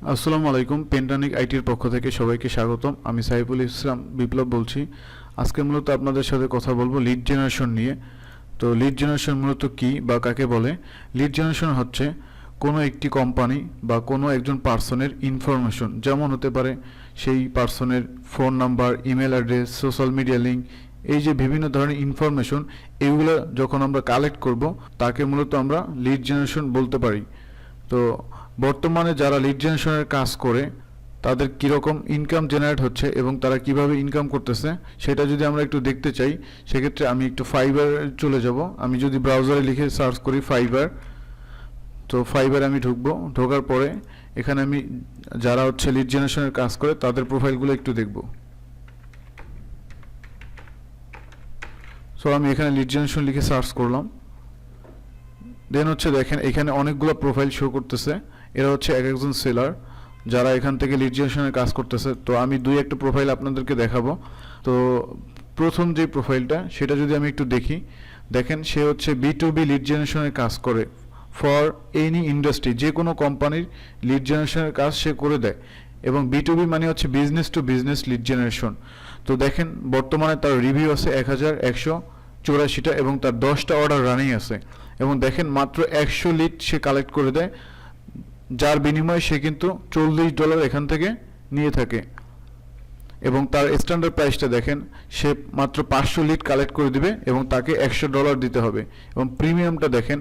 আসসালামু আলাইকুম। পেন্টানিক আইটির পক্ষ থেকে সবাইকে স্বাগতম। আমি সাইফুল ইসলাম বিপ্লব বলছি। আজকে মূলত আপনাদের সাথে কথা বলবো লিড জেনারেশন নিয়ে। তো লিড জেনারেশন মূলত কী বা কাকে বলে? লিড জেনারেশন হচ্ছে কোনো একটি কোম্পানি বা কোনো একজন পার্সনের ইনফরমেশন, যেমন হতে পারে সেই পার্সনের phone number, email address, social media link, এই যে বিভিন্ন ধরনের ইনফরমেশন, এগুলো যখন আমরা কালেক্ট করব তাকে মূলত আমরা লিড জেনারেশন বলতে পারি। তো বর্তমানে যারা লিড জেনারেশনের কাজ করে তাদের কীরকম ইনকাম জেনারেট হচ্ছে এবং তারা কিভাবে ইনকাম করতেছে সেটা যদি আমরা একটু দেখতে চাই, সেক্ষেত্রে আমি একটু ফাইবার চলে যাব। আমি যদি ব্রাউজারে লিখে সার্চ করি ফাইবার, তো ফাইবার আমি ঢুকবো। ঢোকার পরে এখানে আমি যারা হচ্ছে লিড জেনারেশনের কাজ করে তাদের প্রোফাইলগুলো একটু দেখব। সো আমি এখানে লিড জেনারেশন লিখে সার্চ করলাম। দেন হচ্ছে দেখেন এখানে অনেকগুলো প্রোফাইল শো করতেছে। এরা হচ্ছে এক একজন সেলার যারা এখান থেকে লিড জেনারেশনের কাজ করতেছে। তো আমি দুই একটা প্রোফাইল আপনাদেরকে দেখাবো। তো প্রথম যে প্রোফাইলটা সেটা যদি আমি একটু দেখি, দেখেন সে হচ্ছে B2B লিড জেনারেশনের কাজ করে ফর এনি ইন্ডাস্ট্রি, যে কোনো কোম্পানির লিড জেনারেশনের কাজ সে করে দেয়। এবং B2B মানে হচ্ছে business to business lead generation. তো দেখেন বর্তমানে তার রিভিউ আছে 1184টা এবং তার 10টা অর্ডার রানিং আছে। এবং দেখেন মাত্র 100 লিড সে কালেক্ট করে দেয়, যার বিনিময়ে সে কিন্তু $40 এখান থেকে নিয়ে থাকে। এবং তার স্ট্যান্ডার্ড প্রাইসটা দেখেন, সে মাত্র 500 লিড কালেক্ট করে দিবে এবং তাকে $100 দিতে হবে। এবং প্রিমিয়ামটা দেখেন,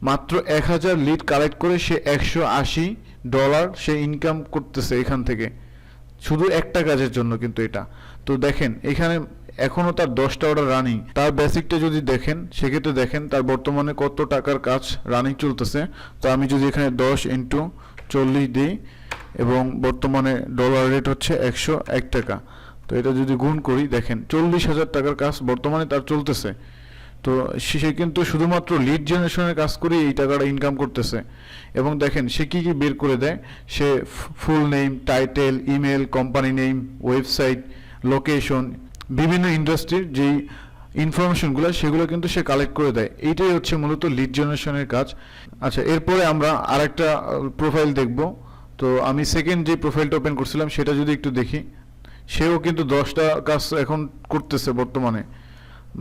মাত্র 1000 লিড কালেক্ট করে সে $180 সে ইনকাম করতেছে এখান থেকে, শুধু একটা কাজের জন্য কিন্তু এটা। তো দেখেন এখানে এখনও তার 10টা অর্ডার রানিং। তার বেসিকটা যদি দেখেন সেক্ষেত্রে দেখেন তার বর্তমানে কত টাকার কাজ রানিং চলতেছে। তো আমি যদি এখানে 10 × 40 দিই এবং বর্তমানে ডলার রেট হচ্ছে 101 টাকা, তো এটা যদি গুণ করি দেখেন 40,000 টাকার কাজ বর্তমানে তার চলতেছে। তো সে কিন্তু শুধুমাত্র লিড জেনারেশনের কাজ করে এই টাকাটা ইনকাম করতেছে। এবং দেখেন সে কী কী বের করে দেয়, সে full name, title, email, company name, website, location, বিভিন্ন ইন্ডাস্ট্রির যেই ইনফরমেশনগুলো সেগুলো কিন্তু সে কালেক্ট করে দেয়। এইটাই হচ্ছে মূলত লিড জেনারেশনের কাজ। আচ্ছা, এরপরে আমরা আরেকটা প্রোফাইল দেখব। তো আমি সেকেন্ড যে প্রোফাইলটা ওপেন করছিলাম সেটা যদি একটু দেখি, সেও কিন্তু 10টা কাজ এখন করতেছে বর্তমানে।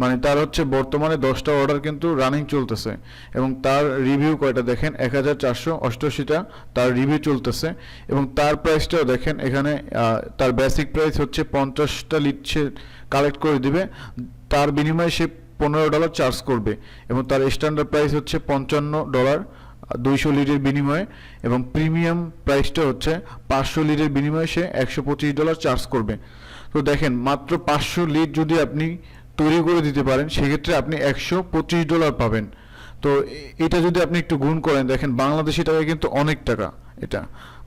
মানে তার হচ্ছে বর্তমানে 10টা অর্ডার কিন্তু রানিং চলতেছে এবং তার রিভিউ কয়টা দেখেন, 1488টা তার রিভিউ চলতেছে। এবং তার প্রাইসটাও দেখেন, এখানে তার বেসিক প্রাইস হচ্ছে 50টা লিড সে কালেক্ট করে দিবে, তার বিনিময়ে সে $15 চার্জ করবে। এবং তার স্ট্যান্ডার্ড প্রাইস হচ্ছে $55 200 লিডের বিনিময়ে। এবং প্রিমিয়াম প্রাইসটা হচ্ছে 500 লিডের বিনিময়ে সে $125 চার্জ করবে। তো দেখেন মাত্র 500 লিড যদি আপনি তৈরি করে দিতে পারেন সেক্ষেত্রে আপনি $125 পাবেন। তো এটা যদি আপনি একটু গুণ করেন দেখেন বাংলাদেশি টাকায় কিন্তু অনেক টাকা এটা।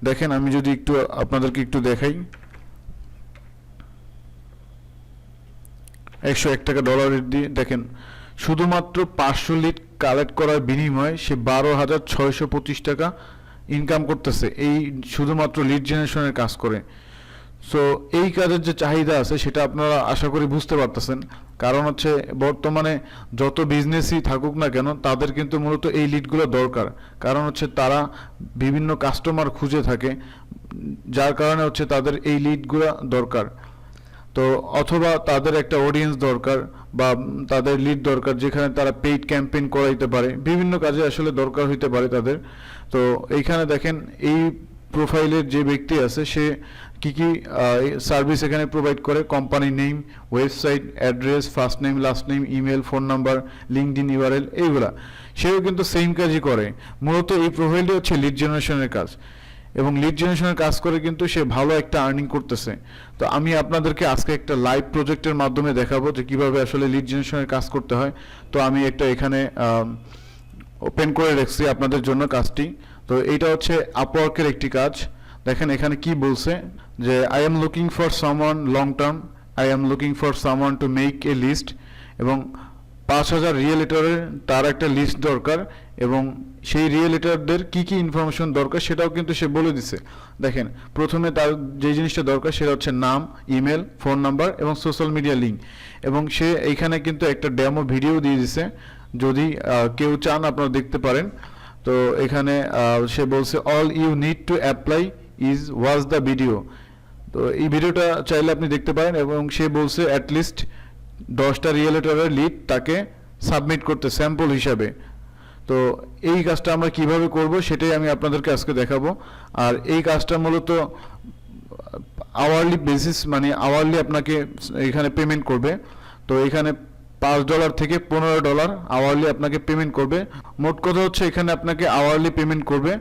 দেখেন আমি যদি একটু আপনাদেরকে একটু দেখাই, 101 টাকা ডলার রেট দিয়ে দেখেন শুধুমাত্র 500 লিড কালেক্ট করার বিনিময়ে সে 12,625 টাকা ইনকাম করতেছে, এই শুধুমাত্র লিড জেনারেশনের কাজ করে। সো এই কাজের যে চাহিদা আছে সেটা আপনারা আশা করি বুঝতে পারতেছেন। কারণ হচ্ছে বর্তমানে যত বিজনেসই থাকুক না কেন তাদের কিন্তু মূলত এই লিডগুলো দরকার। কারণ হচ্ছে তারা বিভিন্ন কাস্টমার খুঁজে থাকে, যার কারণে হচ্ছে তাদের এই লিডগুলো দরকার। তো অথবা তাদের একটা অডিয়েন্স দরকার বা তাদের লিড দরকার যেখানে তারা পেইড ক্যাম্পেইন করাইতে পারে, বিভিন্ন কাজে আসলে দরকার হইতে পারে তাদের। তো এইখানে দেখেন এই প্রোফাইলের যে ব্যক্তি আছে সে কি কি সার্ভিস এখানে প্রোভাইড করে, company name, website address, first name, last name, email, phone number, LinkedIn URL, এইগুলা সেও কিন্তু সেম কাজই করে। মূলত এই প্রোফাইলটি হচ্ছে লিড জেনারেশনের কাজ এবং লিড জেনারেশনের কাজ করে কিন্তু সে ভালো একটা আর্নিং করতেছে। তো আমি আপনাদেরকে আজকে একটা লাইভ প্রজেক্টের মাধ্যমে দেখাবো যে কিভাবে আসলে লিড জেনারেশনের কাজ করতে হয়। তো আমি একটা এখানে ওপেন করে রাখছি আপনাদের জন্য কাজটি। তো এইটা হচ্ছে আপওয়ার্কের একটি কাজ। দেখেন এখানে কি বলছে যে I am looking for someone long term, I am looking for someone to make a list. এবং 5000 রিয়েলিটরের তার একটা লিস্ট দরকার এবং সেই রিয়েলিটরদের কি কি ইনফরমেশন দরকার সেটাও কিন্তু সে বলে দিছে। দেখেন প্রথমে তার যে জিনিসটা দরকার সেটা হচ্ছে নাম, ইমেল, ফোন নাম্বার এবং সোশ্যাল মিডিয়া লিঙ্ক। এবং সে এইখানে কিন্তু একটা ডেমো ভিডিও দিয়ে দিছে, যদি কেউ চান আপনারা দেখতে পারেন। তো এখানে সে বলছে all you need to apply is watch the video. তো এই ভিডিওটা চাইলে আপনি দেখতে পারেন, এবং সে বলছে অ্যাটলিস্ট 10টা রিয়েলেটরের লিড তাকে সাবমিট করতে স্যাম্পল হিসাবে। তো এই কাজটা আমরা কিভাবে করব সেটাই আমি আপনাদেরকে আজকে দেখাবো। আর এই কাজটা মূলত আওয়ারলি বেসিস, মানে আওয়ারলি আপনাকে এখানে পেমেন্ট করবে। তো এখানে $5 থেকে $15 আওয়ারলি আপনাকে পেমেন্ট করবে। মোট কথা হচ্ছে এখানে আপনাকে আওয়ারলি পেমেন্ট করবে,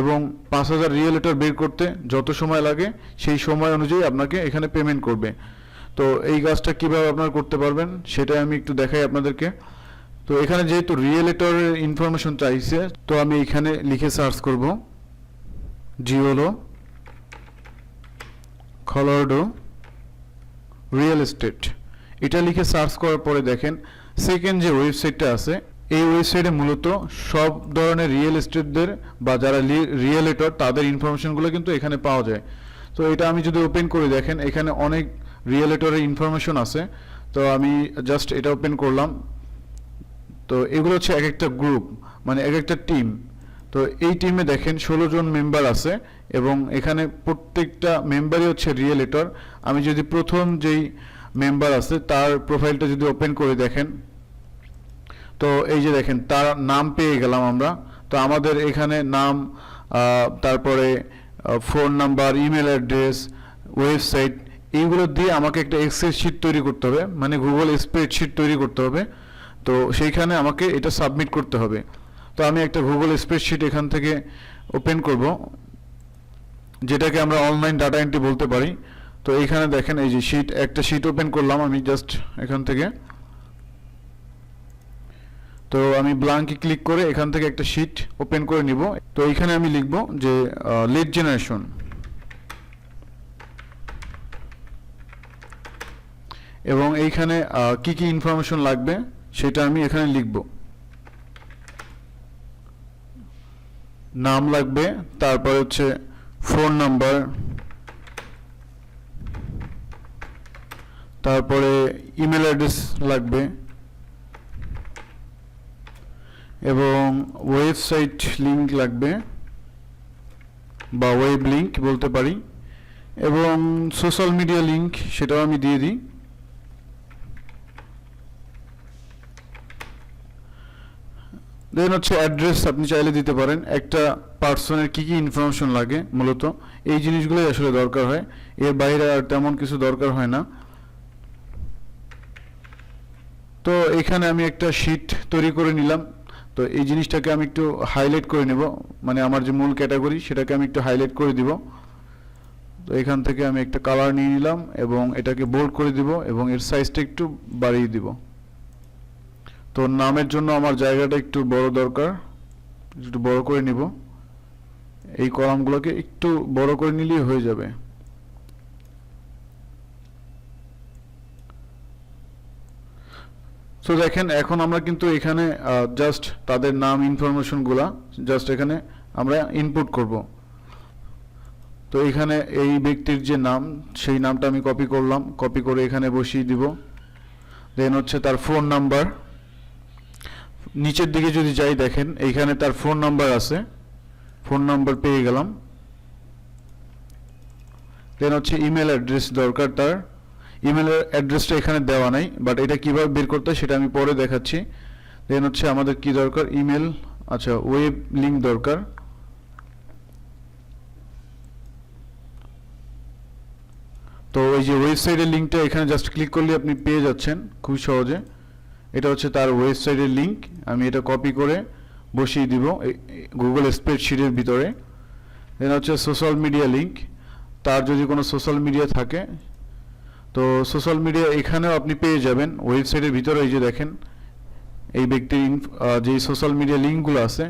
এবং 5000 রিয়েলেটর বের করতে যত সময় লাগে সেই সময় অনুযায়ী আপনাকে এখানে পেমেন্ট করবে। তো এই কাজটা কিভাবে আপনারা করতে পারবেন সেটা আমি একটু দেখাই আপনাদেরকে। তো এখানে যেহেতু রিয়েলেটরের ইনফরমেশন চাইছে, তো আমি এখানে লিখে সার্চ করব জিওলো কলোরাডো রিয়েল এস্টেট। এটা লিখে সার্চ করার পরে দেখেন সেকেন্ড যে ওয়েবসাইটটা আছে, এই ওয়েবসাইটে মূলত সব ধরনের রিয়েল এস্টেটদের বা যারা রিয়েলেটর তাদের ইনফরমেশনগুলো কিন্তু এখানে পাওয়া যায়। তো এটা আমি যদি ওপেন করে দেখেন এখানে অনেক রিয়েলেটরের ইনফরমেশন আছে। তো আমি জাস্ট এটা ওপেন করলাম। তো এগুলো হচ্ছে এক একটা গ্রুপ, মানে এক একটা টিম। তো এই টিমে দেখেন 16 জন মেম্বার আছে, এবং এখানে প্রত্যেকটা মেম্বারই হচ্ছে রিয়েলেটর। আমি যদি প্রথম যেই মেম্বার আছে তার প্রোফাইলটা যদি ওপেন করে দেখেন, তো এই যে দেখেন তার নাম পেয়ে গেলাম আমরা। তো আমাদের এখানে নাম, তারপরে phone number, email address, website, এইগুলো দিয়ে আমাকে একটা এক্সেল শিট তৈরি করতে হবে, মানে গুগল স্প্রেডশিট তৈরি করতে হবে। তো সেইখানে আমাকে এটা সাবমিট করতে হবে। তো আমি একটা গুগল স্প্রেডশিট এখান থেকে ওপেন করব, যেটাকে আমরা অনলাইন ডাটা এন্ট্রি বলতে পারি। তো এইখানে দেখেন এই যে একটা শিট ওপেন করলাম আমি জাস্ট এখান থেকে। তো আমি ব্ল্যাঙ্কে ক্লিক করে এখান থেকে একটা শিট ওপেন করে নিব। তো এইখানে আমি লিখব যে লিড জেনারেশন, এবং এইখানে কি কি ইনফরমেশন লাগবে সেটা আমি এখানে লিখব। নাম লাগবে, তারপর হচ্ছে ফোন নাম্বার, তারপরে ইমেল অ্যাড্রেস লাগবে, এবং ওয়েবসাইট লিংক লাগবে বা ওয়েব লিংক বলতে পারি, এবং সোশ্যাল মিডিয়া লিংক সেটাও আমি দিয়ে দিই। দেন হচ্ছে অ্যাড্রেস আপনি চাইলে দিতে পারেন। একটা পার্সনের কি কি ইনফরমেশন লাগে মূলত এই জিনিসগুলোই আসলে দরকার হয়, এর বাইরে আর তেমন কিছু দরকার হয় না। তো এখানে আমি একটা শিট তৈরি করে নিলাম। তো এই জিনিসটাকে আমি একটু হাইলাইট করে নেব, মানে আমার যে মূল ক্যাটাগরি সেটাকে আমি একটু হাইলাইট করে দিব। তো এখান থেকে আমি একটা কালার নিয়ে নিলাম এবং এটাকে বোল্ড করে দিব, এবং এর সাইজটা একটু বাড়িয়ে দিব। তো নামের জন্য আমার জায়গাটা একটু বড় দরকার, একটু বড় করে নিব। এই কলামগুলোকে একটু বড় করে নিলেই হয়ে যাবে। তো দেখেন এখন আমরা কিন্তু এখানে জাস্ট তাদের নাম ইনফরমেশনগুলা জাস্ট এখানে আমরা ইনপুট করব। তো এখানে এই ব্যক্তির যে নাম সেই নামটা আমি কপি করলাম, কপি করে এখানে বসিয়ে দিব। দেন হচ্ছে তার ফোন নাম্বার, নিচের দিকে যদি যাই দেখেন এইখানে তার ফোন নাম্বার আছে, ফোন নাম্বার পেয়ে গেলাম। দেন হচ্ছে ইমেল অ্যাড্রেস দরকার, তার ইমেল অ্যাড্রেসটা এখানে দেওয়া নাই, বাট এটা কিভাবে বের করতে হয় সেটা আমি পরে দেখাচ্ছি। দেন হচ্ছে আমাদের কি দরকার, ইমেল, আচ্ছা ওয়েব লিংক দরকার। তো এই যে ওয়েবসাইটের লিঙ্কটা এখানে জাস্ট ক্লিক করলে আপনি পেয়ে যাচ্ছেন খুব সহজে। এটা হচ্ছে তার ওয়েবসাইটের লিঙ্ক, আমি এটা কপি করে বসিয়ে দিব গুগল স্প্রেডশিটের ভিতরে। দেন হচ্ছে সোশ্যাল মিডিয়া লিঙ্ক, তার যদি কোনো সোশ্যাল মিডিয়া থাকে তো সোশ্যাল মিডিয়া এখানেও আপনি পেয়ে যাবেন ওয়েবসাইটের ভিতরে। এই যে দেখেন এই ব্যক্তির যে সোশ্যাল মিডিয়া লিঙ্কগুলো আছে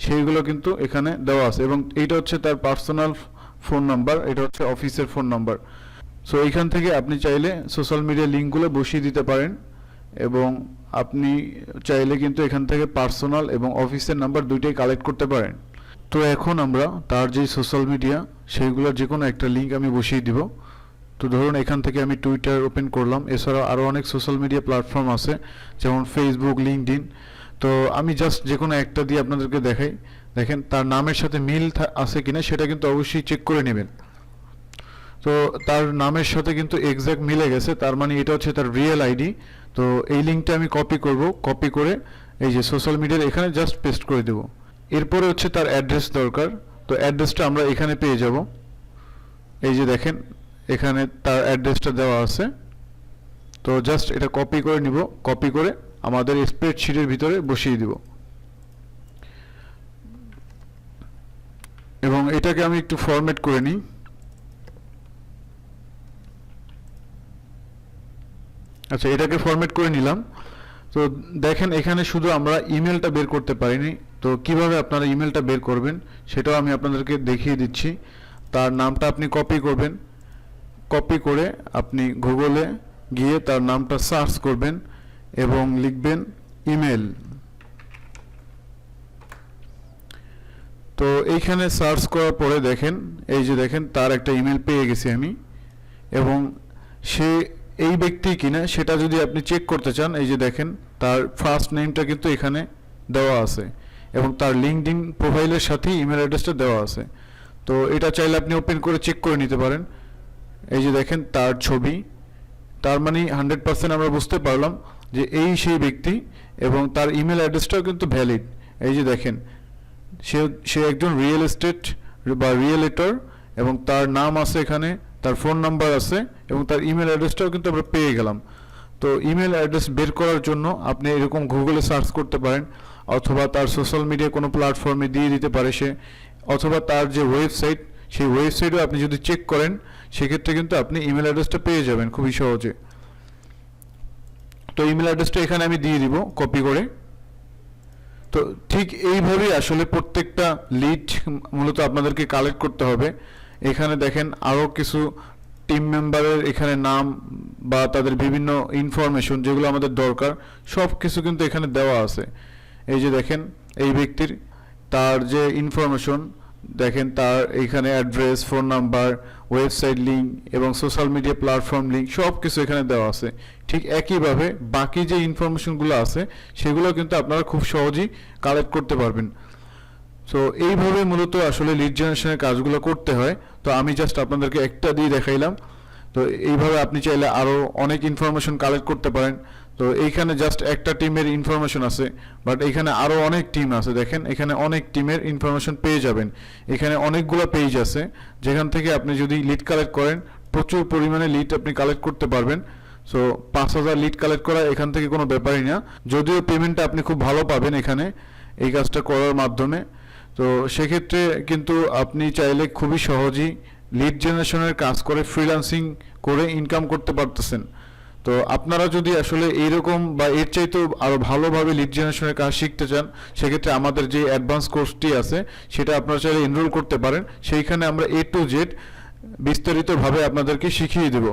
সেইগুলো কিন্তু এখানে দেওয়া আছে, এবং এইটা হচ্ছে তার পার্সোনাল ফোন নাম্বার, এটা হচ্ছে অফিসের ফোন নাম্বার। সো এইখান থেকে আপনি চাইলে সোশ্যাল মিডিয়া লিঙ্কগুলো বসিয়ে দিতে পারেন, এবং আপনি চাইলে কিন্তু এখান থেকে পার্সোনাল এবং অফিসের নাম্বার দুইটাই কালেক্ট করতে পারেন। তো এখন আমরা তার যে সোশ্যাল মিডিয়া সেইগুলোর যে কোনো একটা লিঙ্ক আমি বসিয়ে দিব। তো ধরুন এখান থেকে আমি টুইটার ওপেন করলাম, এছাড়াও আরও অনেক সোশ্যাল মিডিয়া প্ল্যাটফর্ম আছে যেমন ফেসবুক, লিঙ্কডইন। তো আমি জাস্ট যে কোনো একটা দিয়ে আপনাদেরকে দেখাই। দেখেন তার নামের সাথে মিল আছে কিনা সেটা কিন্তু অবশ্যই চেক করে নেবেন। তো তার নামের সাথে কিন্তু এক্স্যাক্ট মিলে গেছে, তার মানে এটা হচ্ছে তার রিয়েল আইডি। তো এই লিঙ্কটা আমি কপি করব, কপি করে এই যে সোশ্যাল মিডিয়ার এখানে জাস্ট পেস্ট করে দেব। এরপরে হচ্ছে তার অ্যাড্রেস দরকার। তো অ্যাড্রেসটা আমরা এখানে পেয়ে যাব। এই যে দেখেন এখানে তার অ্যাড্রেসটা দেওয়া আছে। তো জাস্ট এটা কপি করে নিব, কপি করে আমাদের স্প্রেডশিটের ভিতরে বসিয়ে দিব। এবং এটাকে আমি একটু ফরম্যাট করে নিই। আচ্ছা, এটাকে ফরম্যাট করে নিলাম। তো দেখেন এখানে শুধু আমরা ইমেলটা বের করতে পারিনি। তো কিভাবে আপনারা ইমেলটা বের করবেন সেটাও আমি আপনাদেরকে দেখিয়ে দিচ্ছি। তার নামটা আপনি কপি করবেন, কপি করে আপনি গুগলে গিয়ে তার নামটা সার্চ করবেন এবং লিখবেন ইমেল। তো এইখানে সার্চ করার পরে দেখেন এই যে দেখেন তার একটা ইমেল পেয়ে গেছি আমি। এবং সে এই ব্যক্তি কিনা সেটা যদি আপনি চেক করতে চান, এই যে দেখেন তার ফার্স্ট নেমটা কিন্তু এখানে দেওয়া আছে এবং তার লিঙ্কডইন প্রোফাইলের সাথেই ইমেল অ্যাড্রেসটা দেওয়া আছে। তো এটা চাইলে আপনি ওপেন করে চেক করে নিতে পারেন। এই যে দেখেন তার ছবি, তার মানে 100% আমরা বুঝতে পারলাম যে এই সেই ব্যক্তি এবং তার ইমেল অ্যাড্রেসটাও কিন্তু ভ্যালিড। এই যে দেখেন সে একজন রিয়েল এস্টেট বা রিয়েলেটর এবং তার নাম আছে এখানে, তার ফোন নাম্বার আছে এবং তার ইমেল অ্যাড্রেসটাও কিন্তু আমরা পেয়ে গেলাম। তো ইমেল অ্যাড্রেস বের করার জন্য আপনি এরকম গুগলে সার্চ করতে পারেন, অথবা তার সোশ্যাল মিডিয়া কোনো প্ল্যাটফর্মে দিয়ে দিতে পারে সে, অথবা তার যে ওয়েবসাইট সেই ওয়েবসাইটও আপনি যদি চেক করেন সেক্ষেত্রে কিন্তু আপনি ইমেল অ্যাড্রেসটা পেয়ে যাবেন খুবই সহজে। তো ইমেল অ্যাড্রেসটা এখানে আমি দিয়ে দিব কপি করে। তো ঠিক এইভাবেই আসলে প্রত্যেকটা লিড মূলত আপনাদেরকে কালেক্ট করতে হবে। এখানে দেখেন আরও কিছু টিম মেম্বারের এখানে নাম বা তাদের বিভিন্ন ইনফরমেশন যেগুলো আমাদের দরকার সব কিছু কিন্তু এখানে দেওয়া আছে। এই যে দেখেন এই ব্যক্তির তার যে ইনফরমেশন দেখেন, তার এখানে address, phone number, website link এবং সোশ্যাল মিডিয়া প্ল্যাটফর্ম লিঙ্ক সব কিছু এখানে দেওয়া আছে। ঠিক একইভাবে বাকি যে ইনফরমেশনগুলো আছে সেগুলো কিন্তু আপনারা খুব সহজেই কালেক্ট করতে পারবেন। সো এইভাবে মূলত আসলে লিড জেনারেশনের কাজগুলো করতে হয়। তো আমি জাস্ট আপনাদেরকে একটা দিয়ে দেখাইলাম। তো এইভাবে আপনি চাইলে আরও অনেক ইনফরমেশন কালেক্ট করতে পারেন। তো এইখানে জাস্ট একটা টিমের ইনফরমেশন আছে, বাট এখানে আরও অনেক টিম আছে। দেখেন এখানে অনেক টিমের ইনফরমেশন পেয়ে যাবেন। এখানে অনেকগুলো পেজ আছে যেখান থেকে আপনি যদি লিড কালেক্ট করেন প্রচুর পরিমাণে লিড আপনি কালেক্ট করতে পারবেন। সো 5000 লিড কালেক্ট করা এখান থেকে কোনো ব্যাপারই না, যদিও পেমেন্টটা আপনি খুব ভালো পাবেন এখানে এই কাজটা করার মাধ্যমে। তো সেক্ষেত্রে কিন্তু আপনি চাইলে খুবই সহজেই লিড জেনারেশনের কাজ করে ফ্রিল্যান্সিং করে ইনকাম করতে পারতেছেন। তো আপনারা যদি আসলে এইরকম বা এর চাইতেও আরও ভালোভাবে লিড জেনারেশনের কাজ শিখতে চান সেক্ষেত্রে আমাদের যে অ্যাডভান্স কোর্সটি আছে সেটা আপনারা চাইলে এনরোল করতে পারেন। সেইখানে আমরা A to Z বিস্তারিতভাবে আপনাদেরকে শিখিয়ে দেব।